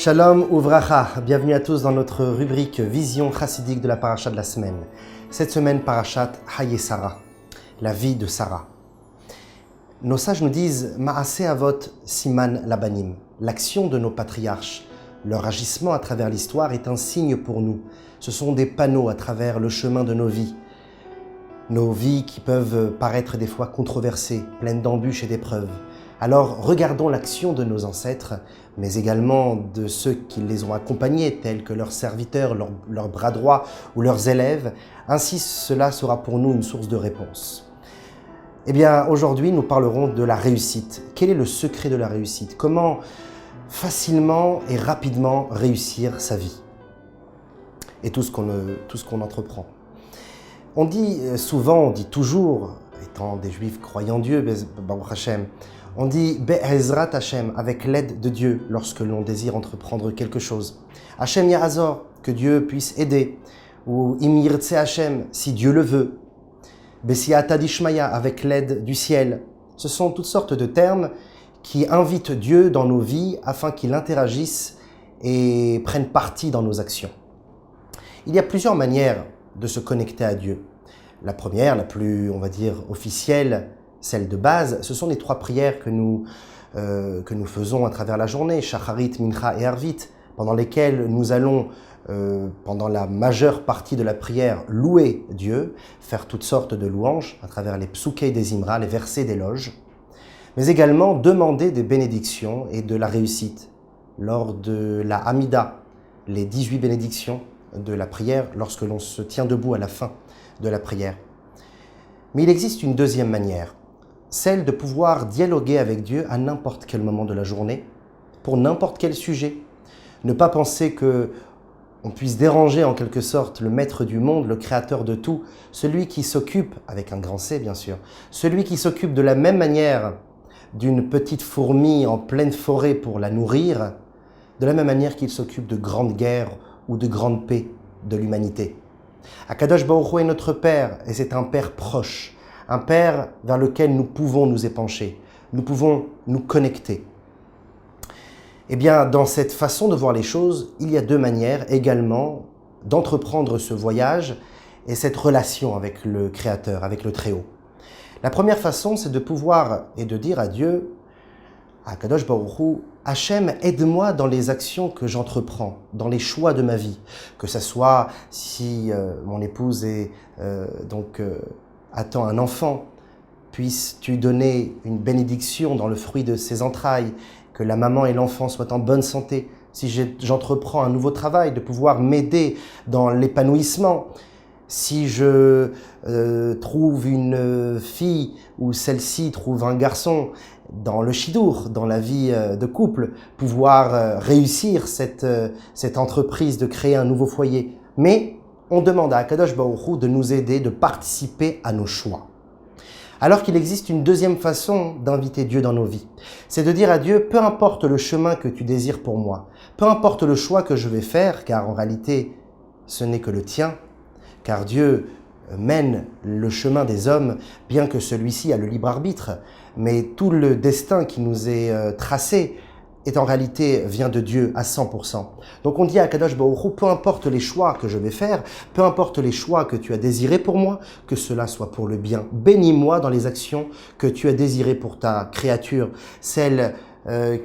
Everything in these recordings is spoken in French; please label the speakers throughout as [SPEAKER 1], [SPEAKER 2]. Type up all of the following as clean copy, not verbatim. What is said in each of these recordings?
[SPEAKER 1] Shalom Uvracha, bienvenue à tous dans notre rubrique Vision chassidique de la paracha de la semaine. Cette semaine, parachat Haye Sarah, la vie de Sarah. Nos sages nous disent Maaseh Avot Siman Labanim, l'action de nos patriarches, leur agissement à travers l'histoire est un signe pour nous. Ce sont des panneaux à travers le chemin de nos vies qui peuvent paraître des fois controversées, pleines d'embûches et d'épreuves. Alors regardons l'action de nos ancêtres, mais également de ceux qui les ont accompagnés, tels que leurs serviteurs, leurs bras droits ou leurs élèves. Ainsi, cela sera pour nous une source de réponse. Eh bien, aujourd'hui, nous parlerons de la réussite. Quel est le secret de la réussite? Comment facilement et rapidement réussir sa vie et tout ce qu'on entreprend. On dit souvent, on dit toujours, étant des Juifs croyant Dieu, Baruch Hashem, on dit Be'ezrat Hashem, avec l'aide de Dieu, lorsque l'on désire entreprendre quelque chose. Hashem Ya'azor, que Dieu puisse aider. Ou Im Yirtse Hashem, si Dieu le veut. Besiata Dishmaya, avec l'aide du ciel. Ce sont toutes sortes de termes qui invitent Dieu dans nos vies afin qu'il interagisse et prenne partie dans nos actions. Il y a plusieurs manières de se connecter à Dieu. La première, la plus, on va dire, officielle, celle de base, ce sont les trois prières que nous faisons à travers la journée, Shacharit, Mincha et Arvit, pendant lesquelles nous allons, pendant la majeure partie de la prière, louer Dieu, faire toutes sortes de louanges à travers les psoukei des Imra, les versets d'éloge, mais également demander des bénédictions et de la réussite lors de la Hamida, les 18 bénédictions de la prière, lorsque l'on se tient debout à la fin de la prière. Mais il existe une deuxième manière, celle de pouvoir dialoguer avec Dieu à n'importe quel moment de la journée, pour n'importe quel sujet. Ne pas penser qu'on puisse déranger en quelque sorte le maître du monde, le créateur de tout, celui qui s'occupe, avec un grand C bien sûr, celui qui s'occupe de la même manière d'une petite fourmi en pleine forêt pour la nourrir, de la même manière qu'il s'occupe de grandes guerres ou de grandes paix de l'humanité. Akadosh Baruch Hu est notre Père, et c'est un Père proche, un Père vers lequel nous pouvons nous épancher, nous pouvons nous connecter. Eh bien, dans cette façon de voir les choses, il y a deux manières également d'entreprendre ce voyage et cette relation avec le Créateur, avec le Très-Haut. La première façon, c'est de pouvoir et de dire à Dieu, à Kadosh Baruch Hu, Hachem, aide-moi dans les actions que j'entreprends, dans les choix de ma vie. Que ce soit si mon épouse attend un enfant, puisses-tu donner une bénédiction dans le fruit de ses entrailles, que la maman et l'enfant soient en bonne santé. Si j'entreprends un nouveau travail, de pouvoir m'aider dans l'épanouissement. Si je trouve une fille ou celle-ci trouve un garçon, dans le shidour, dans la vie de couple, pouvoir réussir cette entreprise de créer un nouveau foyer. Mais on demande à Akadosh Baruch Hu de nous aider, de participer à nos choix. Alors qu'il existe une deuxième façon d'inviter Dieu dans nos vies. C'est de dire à Dieu, peu importe le chemin que tu désires pour moi, peu importe le choix que je vais faire, car en réalité, ce n'est que le tien, car Dieu mène le chemin des hommes, bien que celui-ci a le libre arbitre, mais tout le destin qui nous est tracé est en réalité vient de Dieu à 100%. Donc on dit à Kadosh Baruch Hu, peu importe les choix que je vais faire, peu importe les choix que tu as désirés pour moi, que cela soit pour le bien. Bénis-moi dans les actions que tu as désirées pour ta créature, celle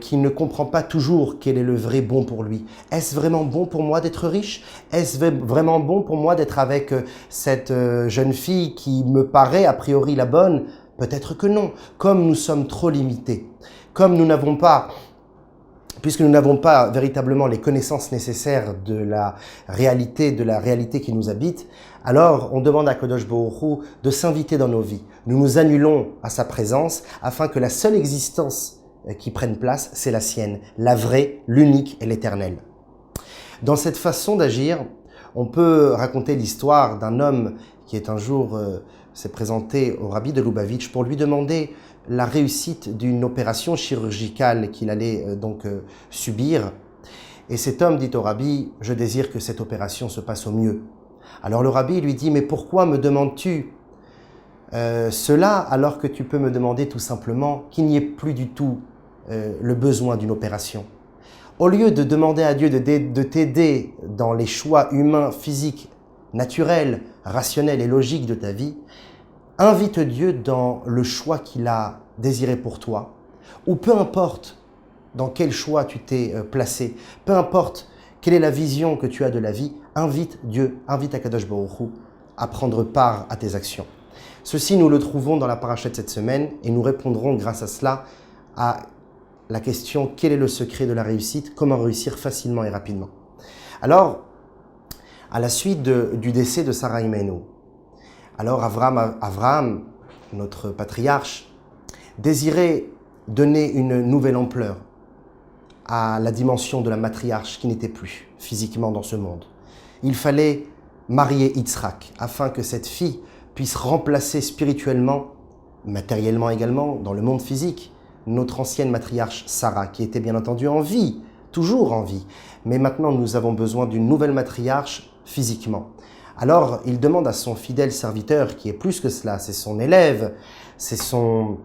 [SPEAKER 1] qui ne comprend pas toujours quel est le vrai bon pour lui. Est-ce vraiment bon pour moi d'être riche? Est-ce vraiment bon pour moi d'être avec cette jeune fille qui me paraît a priori la bonne? Peut-être que non. Comme nous sommes trop limités, comme puisque nous n'avons pas véritablement les connaissances nécessaires de la réalité qui nous habite, alors on demande à Kadosh Baruch Hu de s'inviter dans nos vies. Nous nous annulons à sa présence afin que la seule existence qui prenne place, c'est la sienne, la vraie, l'unique et l'éternelle. Dans cette façon d'agir, on peut raconter l'histoire d'un homme qui est un jour s'est présenté au rabbi de Lubavitch pour lui demander la réussite d'une opération chirurgicale qu'il allait subir. Et cet homme dit au rabbi, je désire que cette opération se passe au mieux. Alors le rabbi lui dit, mais pourquoi me demandes-tu cela alors que tu peux me demander tout simplement qu'il n'y ait plus du tout le besoin d'une opération? Au lieu de demander à Dieu de t'aider dans les choix humains, physiques, naturels, rationnels et logiques de ta vie, invite Dieu dans le choix qu'il a désiré pour toi, ou peu importe dans quel choix tu t'es placé, peu importe quelle est la vision que tu as de la vie, invite Dieu, invite Akadosh Baruch Hu à prendre part à tes actions. Ceci, nous le trouvons dans la paracha de cette semaine et nous répondrons grâce à cela à la question « Quel est le secret de la réussite ? Comment réussir facilement et rapidement ?» Alors, à la suite du décès de Sarah Imenu, alors Abraham, notre patriarche, désirait donner une nouvelle ampleur à la dimension de la matriarche qui n'était plus physiquement dans ce monde. Il fallait marier Yitzhak afin que cette fille puisse remplacer spirituellement, matériellement également, dans le monde physique, notre ancienne matriarche Sarah, qui était bien entendu en vie, toujours en vie. Mais maintenant, nous avons besoin d'une nouvelle matriarche physiquement. Alors, il demande à son fidèle serviteur, qui est plus que cela, c'est son élève, c'est son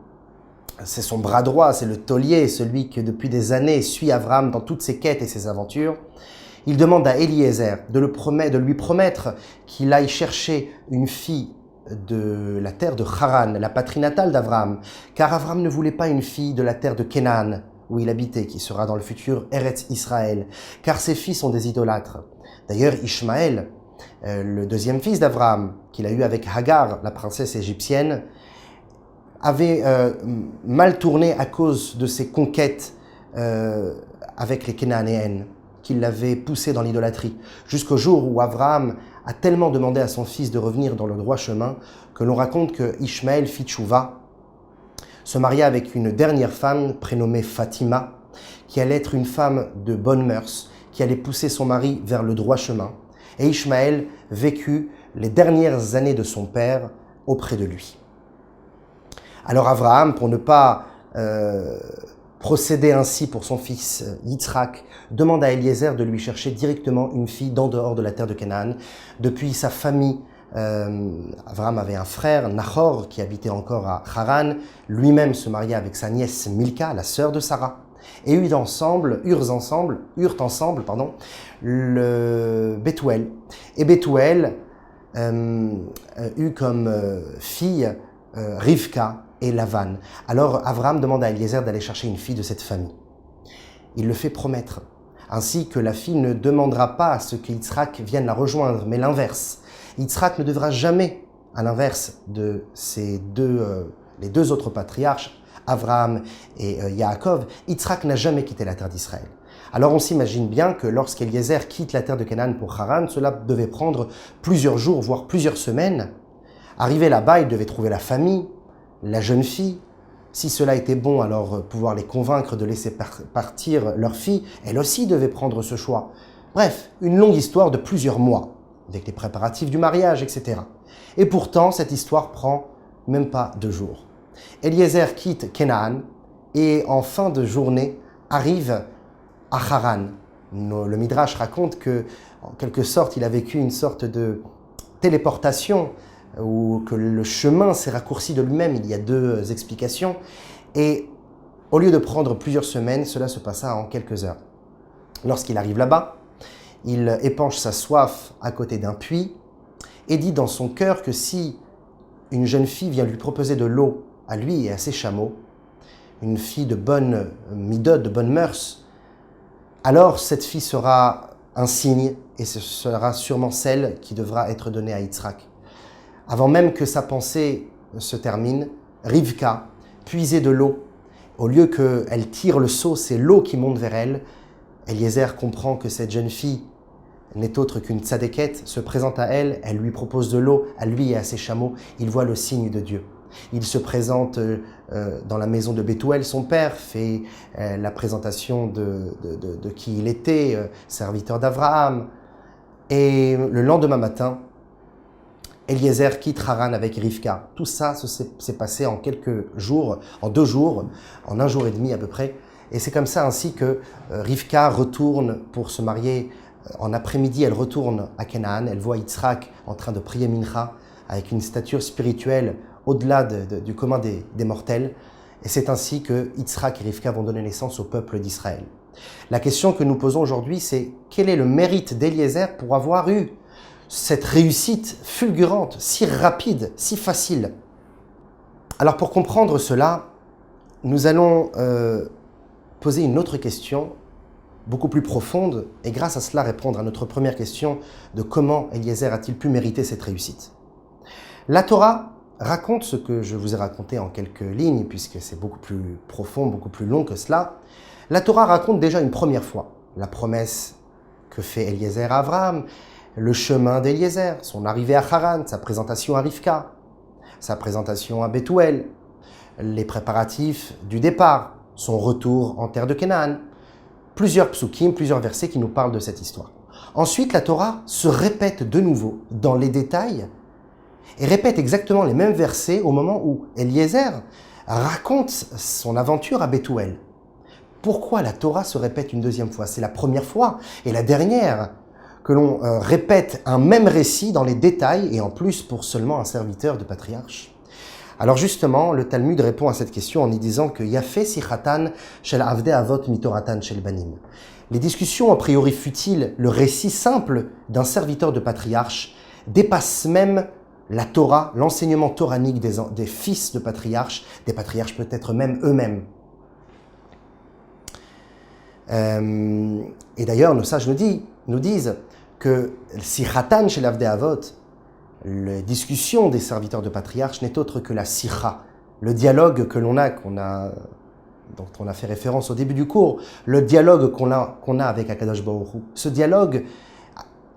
[SPEAKER 1] bras droit, c'est le taulier, celui que depuis des années suit Abraham dans toutes ses quêtes et ses aventures. Il demande à Eliezer de lui promettre qu'il aille chercher une fille de la terre de Haran, la patrie natale d'Abraham, car Abraham ne voulait pas une fille de la terre de Canaan, où il habitait, qui sera dans le futur Eretz Israël, car ses fils sont des idolâtres. D'ailleurs, Ishmaël, le deuxième fils d'Abraham, qu'il a eu avec Hagar, la princesse égyptienne, avait mal tourné à cause de ses conquêtes avec les Cananéennes, qui l'avaient poussé dans l'idolâtrie, jusqu'au jour où Abraham a tellement demandé à son fils de revenir dans le droit chemin que l'on raconte que Ishmaël fit tchouva, se maria avec une dernière femme prénommée Fatima, qui allait être une femme de bonnes mœurs, qui allait pousser son mari vers le droit chemin. Et Ishmaël vécut les dernières années de son père auprès de lui. Alors Abraham, pour ne pas procéder ainsi pour son fils Yitzhak, demande à Eliezer de lui chercher directement une fille d'en dehors de la terre de Canaan. Depuis sa famille, Abraham avait un frère, Nahor, qui habitait encore à Haran. Lui-même se maria avec sa nièce Milka, la sœur de Sarah. Et eurent ensemble, le Bethuel. Et Bethuel eut comme fille Rivka et Lavan. Alors Abraham demande à Eliezer d'aller chercher une fille de cette famille. Il le fait promettre, ainsi que la fille ne demandera pas à ce que Yitzhak vienne la rejoindre, mais l'inverse. Yitzhak ne devra jamais, à l'inverse de les deux autres patriarches, Abraham et Yaakov, Yitzhak n'a jamais quitté la terre d'Israël. Alors on s'imagine bien que lorsqu'Eliezer quitte la terre de Canaan pour Haran, cela devait prendre plusieurs jours, voire plusieurs semaines. Arrivé là-bas, il devait trouver la famille, la jeune fille. Si cela était bon, alors pouvoir les convaincre de laisser partir leur fille, elle aussi devait prendre ce choix. Bref, une longue histoire de plusieurs mois, avec les préparatifs du mariage, etc. Et pourtant, cette histoire prend même pas 2 jours. Eliezer quitte Canaan et en fin de journée arrive à Haran. Le Midrash raconte que, en quelque sorte, il a vécu une sorte de téléportation ou que le chemin s'est raccourci de lui-même. Il y a 2 explications. Et au lieu de prendre plusieurs semaines, cela se passa en quelques heures. Lorsqu'il arrive là-bas, il épanche sa soif à côté d'un puits et dit dans son cœur que si une jeune fille vient lui proposer de l'eau à lui et à ses chameaux, une fille de bonne midot, de bonnes mœurs, alors cette fille sera un signe et ce sera sûrement celle qui devra être donnée à Yitzhak. Avant même que sa pensée se termine, Rivka puisait de l'eau. Au lieu qu'elle tire le seau, c'est l'eau qui monte vers elle. Eliezer comprend que cette jeune fille n'est autre qu'une tzadékette, se présente à elle, elle lui propose de l'eau, à lui et à ses chameaux. Il voit le signe de Dieu. Il se présente dans la maison de Bethuel, son père, fait la présentation de qui il était, serviteur d'Abraham. Et le lendemain matin, Eliezer quitte Haran avec Rivka. Tout ça s'est passé en quelques jours, en 2 jours, en 1 jour et demi à peu près. Et c'est comme ça ainsi que Rivka retourne pour se marier. En après-midi, elle retourne à Canaan. Elle voit Yitzhak en train de prier Mincha avec une stature spirituelle au-delà du commun des mortels. Et c'est ainsi que Yitzhak et Rivka vont donner naissance au peuple d'Israël. La question que nous posons aujourd'hui, c'est quel est le mérite d'Eliezer pour avoir eu cette réussite fulgurante, si rapide, si facile? Alors pour comprendre cela, nous allons poser une autre question, beaucoup plus profonde, et grâce à cela répondre à notre première question de comment Eliezer a-t-il pu mériter cette réussite. La Torah raconte ce que je vous ai raconté en quelques lignes, puisque c'est beaucoup plus profond, beaucoup plus long que cela. La Torah raconte déjà une première fois la promesse que fait Eliezer à Abraham, le chemin d'Eliezer, son arrivée à Haran, sa présentation à Rivka, sa présentation à Bethuel, les préparatifs du départ, son retour en terre de Canaan, plusieurs psukim, plusieurs versets qui nous parlent de cette histoire. Ensuite, la Torah se répète de nouveau dans les détails et répète exactement les mêmes versets au moment où Eliezer raconte son aventure à Bethuel. Pourquoi la Torah se répète une deuxième fois? C'est la première fois et la dernière que l'on répète un même récit dans les détails et en plus pour seulement un serviteur de patriarche. Alors justement, le Talmud répond à cette question en y disant que Yafé sichatan shel avdei avot mitoratan shel banim. Les discussions a priori futiles, le récit simple d'un serviteur de patriarche dépasse même la Torah, l'enseignement toranique des fils de patriarches, des patriarches peut-être même eux-mêmes. Et d'ailleurs, nos sages nous disent que sichatan shel avdei avot, la discussion des serviteurs de patriarches n'est autre que la sikha, le dialogue dont on a fait référence au début du cours, le dialogue qu'on a avec Akadosh Baruch Hu. Ce dialogue,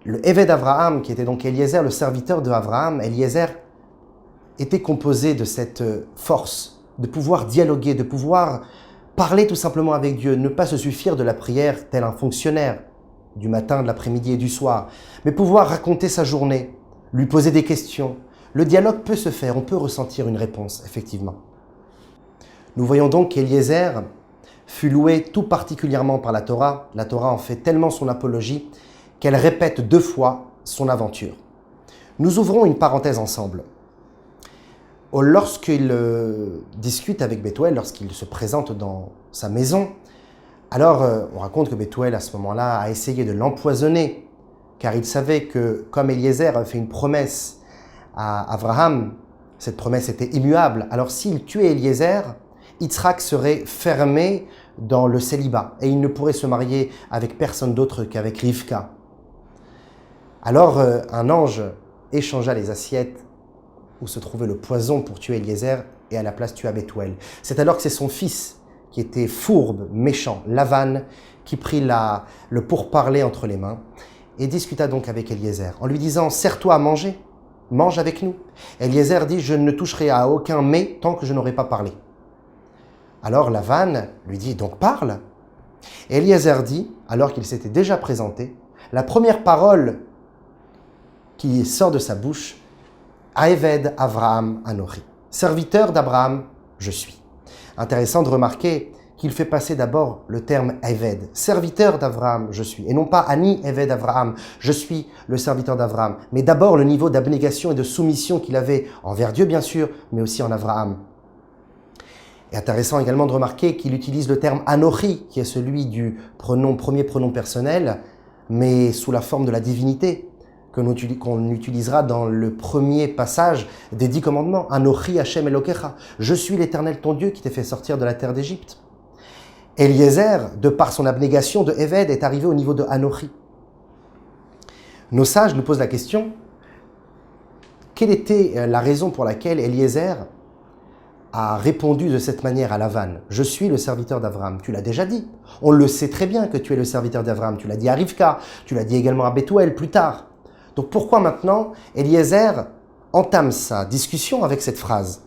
[SPEAKER 1] le Eved Avraham, qui était donc Eliezer, le serviteur de Avraham, Eliezer était composé de cette force de pouvoir dialoguer, de pouvoir parler tout simplement avec Dieu, ne pas se suffire de la prière tel un fonctionnaire du matin, de l'après-midi et du soir, mais pouvoir raconter sa journée, lui poser des questions. Le dialogue peut se faire, on peut ressentir une réponse, effectivement. Nous voyons donc qu'Eliezer fut loué tout particulièrement par la Torah. La Torah en fait tellement son apologie qu'elle répète 2 fois son aventure. Nous ouvrons une parenthèse ensemble. Lorsqu'il discute avec Bethuel, lorsqu'il se présente dans sa maison, alors on raconte que Bethuel à ce moment-là a essayé de l'empoisonner, car il savait que comme Eliezer avait fait une promesse à Abraham, cette promesse était immuable. Alors s'il tuait Eliezer, Yitzhak serait fermé dans le célibat et il ne pourrait se marier avec personne d'autre qu'avec Rivka. Alors un ange échangea les assiettes où se trouvait le poison pour tuer Eliezer et à la place tua Bethuel. C'est alors que c'est son fils qui était fourbe, méchant, Lavan, qui prit le pourparler entre les mains et discuta donc avec Eliezer en lui disant « Sers-toi à manger, mange avec nous ». Eliezer dit « Je ne toucherai à aucun mets tant que je n'aurai pas parlé ». Alors Lavan lui dit « Donc parle ». Eliezer dit, alors qu'il s'était déjà présenté, la première parole qui sort de sa bouche, « Aeved Avraham Anochi », serviteur d'Abraham, je suis. Intéressant de remarquer qu'il fait passer d'abord le terme Eved, serviteur d'Avraham, je suis, et non pas Ani Eved Avraham, je suis le serviteur d'Avraham, mais d'abord le niveau d'abnégation et de soumission qu'il avait envers Dieu bien sûr, mais aussi en Avraham. Et intéressant également de remarquer qu'il utilise le terme Anochi, qui est celui du premier pronom personnel, mais sous la forme de la divinité, qu'on utilisera dans le premier passage des 10 commandements. Anochi Hashem Elokecha, je suis l'Éternel ton Dieu qui t'ai fait sortir de la terre d'Égypte. Eliezer, de par son abnégation de Eved, est arrivé au niveau de Anochi. Nos sages nous posent la question, quelle était la raison pour laquelle Eliezer a répondu de cette manière à Lavan? Je suis le serviteur d'Avraham. Tu l'as déjà dit. On le sait très bien que tu es le serviteur d'Avraham. Tu l'as dit à Rivka, tu l'as dit également à Bethuel plus tard. Donc pourquoi maintenant Eliezer entame sa discussion avec cette phrase?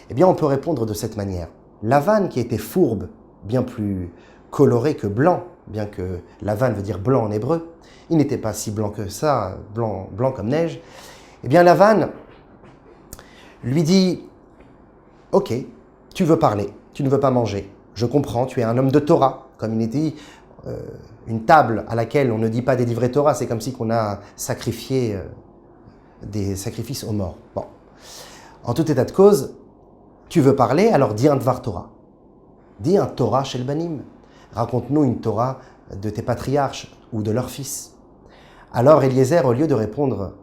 [SPEAKER 1] Eh bien on peut répondre de cette manière. Lavan qui était fourbe, bien plus coloré que blanc, bien que Lavan veut dire blanc en hébreu, il n'était pas si blanc que ça, blanc comme neige. Eh bien Lavan lui dit « Ok, tu veux parler, tu ne veux pas manger. Je comprends, tu es un homme de Torah. » Comme il était dit, une table à laquelle on ne dit pas des livrets Torah, c'est comme si on a sacrifié des sacrifices aux morts. Bon. En tout état de cause, tu veux parler, alors dis un Dvar Torah. Dis un Torah chez le Banim. raconte-nous une Torah de tes patriarches ou de leurs fils. Alors Eliezer, au lieu de répondre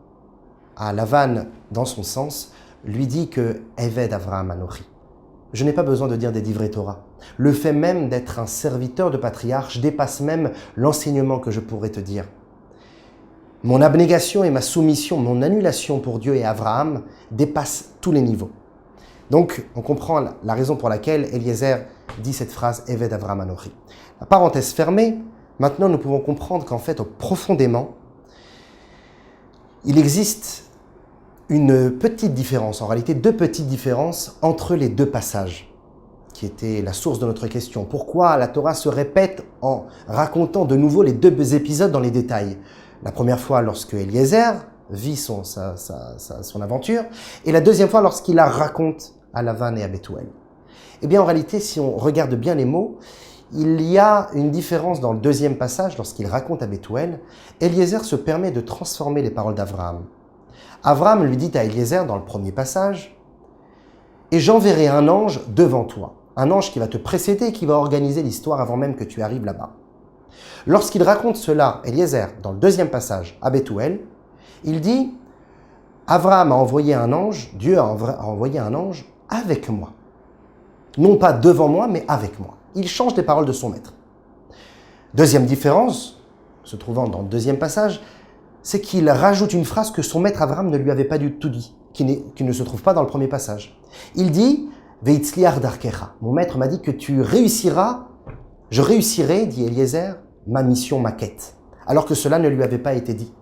[SPEAKER 1] à Lavan dans son sens, lui dit que Eved Avraham Anochi. Je n'ai pas besoin de dire des divrei Torah. Le fait même d'être un serviteur de patriarche dépasse même l'enseignement que je pourrais te dire. Mon abnégation et ma soumission, mon annulation pour Dieu et Abraham dépassent tous les niveaux. Donc, on comprend la raison pour laquelle Eliezer dit cette phrase « Eved Avraham Anochi ». La parenthèse fermée, maintenant nous pouvons comprendre qu'en fait, profondément, il existe une petite différence, en réalité deux petites différences entre les deux passages, qui étaient la source de notre question. Pourquoi la Torah se répète en racontant de nouveau les deux épisodes dans les détails ? La première fois lorsque Eliezer vit son aventure, et la deuxième fois lorsqu'il la raconte à Lavan et à Bethuel. Eh bien en réalité, si on regarde bien les mots, il y a une différence dans le deuxième passage, lorsqu'il raconte à Bethuel. Eliezer se permet de transformer les paroles d'Abraham. Abraham lui dit à Eliezer dans le premier passage, « Et j'enverrai un ange devant toi, un ange qui va te précéder et qui va organiser l'histoire avant même que tu arrives là-bas. » Lorsqu'il raconte cela, Eliezer, dans le deuxième passage, à Bethuel, il dit « Abraham a envoyé un ange, Dieu a envoyé un ange avec moi. Non pas devant moi, mais avec moi. » Il change les paroles de son maître. Deuxième différence, se trouvant dans le deuxième passage, c'est qu'il rajoute une phrase que son maître Abraham ne lui avait pas du tout dit, qui ne se trouve pas dans le premier passage. Il dit « Veitzliar darkecha ». Mon maître m'a dit que tu réussiras, je réussirai, dit Eliezer, ma mission, ma quête, alors que cela ne lui avait pas été dit.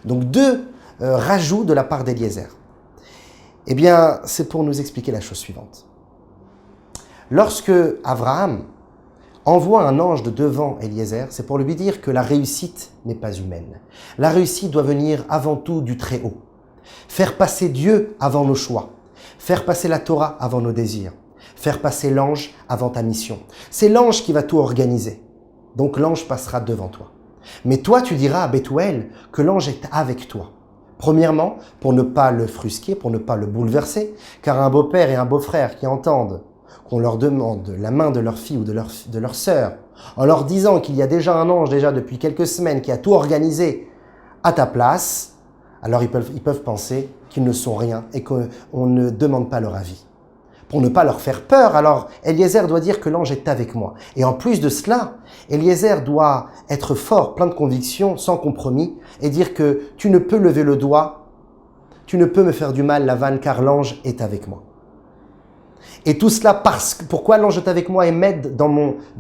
[SPEAKER 1] Donc deux rajouts de la part d'Eliezer. Eh bien, c'est pour nous expliquer la chose suivante. Lorsque Abraham envoie un ange de devant Eliezer, c'est pour lui dire que la réussite n'est pas humaine. La réussite doit venir avant tout du Très-Haut. Faire passer Dieu avant nos choix. Faire passer la Torah avant nos désirs. Faire passer l'ange avant ta mission. C'est l'ange qui va tout organiser. Donc l'ange passera devant toi. Mais toi, tu diras à Bethuel que l'ange est avec toi. Premièrement, pour ne pas le frusquer, pour ne pas le bouleverser, car un beau-père et un beau-frère qui entendent qu'on leur demande la main de leur fille ou de leur sœur, en leur disant qu'il y a déjà un ange déjà depuis quelques semaines qui a tout organisé à ta place, alors ils peuvent penser qu'ils ne sont rien et qu'on ne demande pas leur avis. Pour ne pas leur faire peur, alors Eliezer doit dire que l'ange est avec moi. Et en plus de cela, Eliezer doit être fort, plein de conviction, sans compromis, et dire que tu ne peux lever le doigt, tu ne peux me faire du mal, Lavan, car l'ange est avec moi. Et tout cela pourquoi l'ange est avec moi et m'aide dans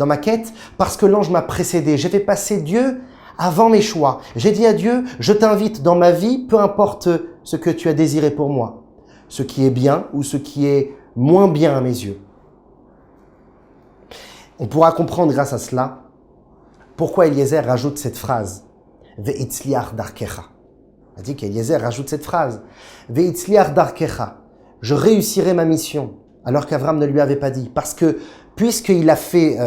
[SPEAKER 1] ma quête? Parce que l'ange m'a précédé. J'ai fait passer Dieu avant mes choix. J'ai dit à Dieu, je t'invite dans ma vie, peu importe ce que tu as désiré pour moi. Ce qui est bien ou ce qui est moins bien à mes yeux. On pourra comprendre grâce à cela pourquoi Eliezer rajoute cette phrase. Veitzliar darkecha. On a dit qu'Eliezer rajoute cette phrase. Veitzliar darkecha. Je réussirai ma mission. Alors qu'Abraham ne lui avait pas dit. Parce que, puisqu'il a fait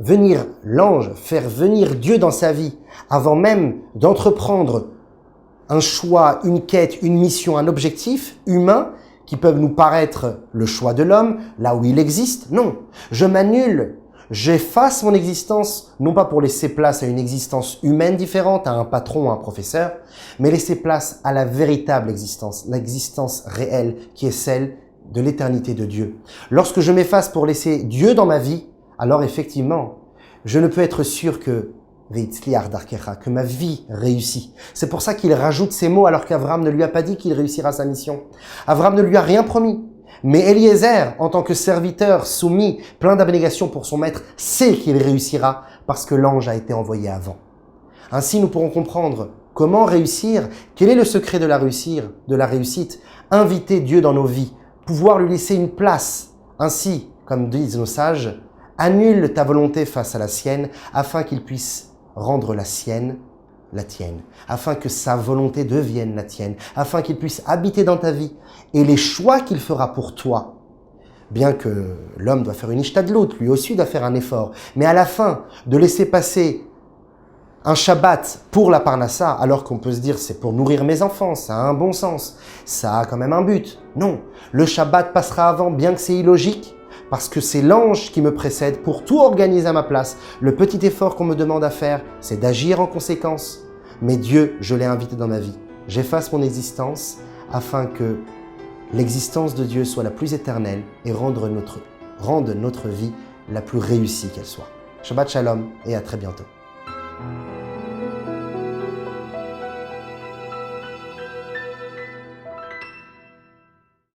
[SPEAKER 1] venir l'ange, faire venir Dieu dans sa vie, avant même d'entreprendre un choix, une quête, une mission, un objectif humain, qui peuvent nous paraître le choix de l'homme, là où il existe, non. Je m'annule, j'efface mon existence, non pas pour laisser place à une existence humaine différente, à un patron, à un professeur, mais laisser place à la véritable existence, l'existence réelle, qui est celle de l'éternité de Dieu. Lorsque je m'efface pour laisser Dieu dans ma vie, alors effectivement, je ne peux être sûr que que ma vie réussit. C'est pour ça qu'il rajoute ces mots alors qu'Abraham ne lui a pas dit qu'il réussira sa mission. Abraham ne lui a rien promis. Mais Eliezer, en tant que serviteur soumis, plein d'abnégation pour son maître, sait qu'il réussira parce que l'ange a été envoyé avant. Ainsi, nous pourrons comprendre comment réussir, quel est le secret de la réussite, inviter Dieu dans nos vies, pouvoir lui laisser une place. Ainsi, comme disent nos sages, annule ta volonté face à la sienne afin qu'il puisse rendre la sienne la tienne, afin que sa volonté devienne la tienne, afin qu'il puisse habiter dans ta vie. Et les choix qu'il fera pour toi, bien que l'homme doit faire une ishtadlout, lui aussi doit faire un effort, mais à la fin, de laisser passer un Shabbat pour la Parnassa, alors qu'on peut se dire c'est pour nourrir mes enfants, ça a un bon sens, ça a quand même un but. Non, le Shabbat passera avant, bien que c'est illogique, parce que c'est l'ange qui me précède pour tout organiser à ma place. Le petit effort qu'on me demande à faire, c'est d'agir en conséquence. Mais Dieu, je l'ai invité dans ma vie. J'efface mon existence afin que l'existence de Dieu soit la plus éternelle et rende notre vie la plus réussie qu'elle soit. Shabbat Shalom et à très bientôt.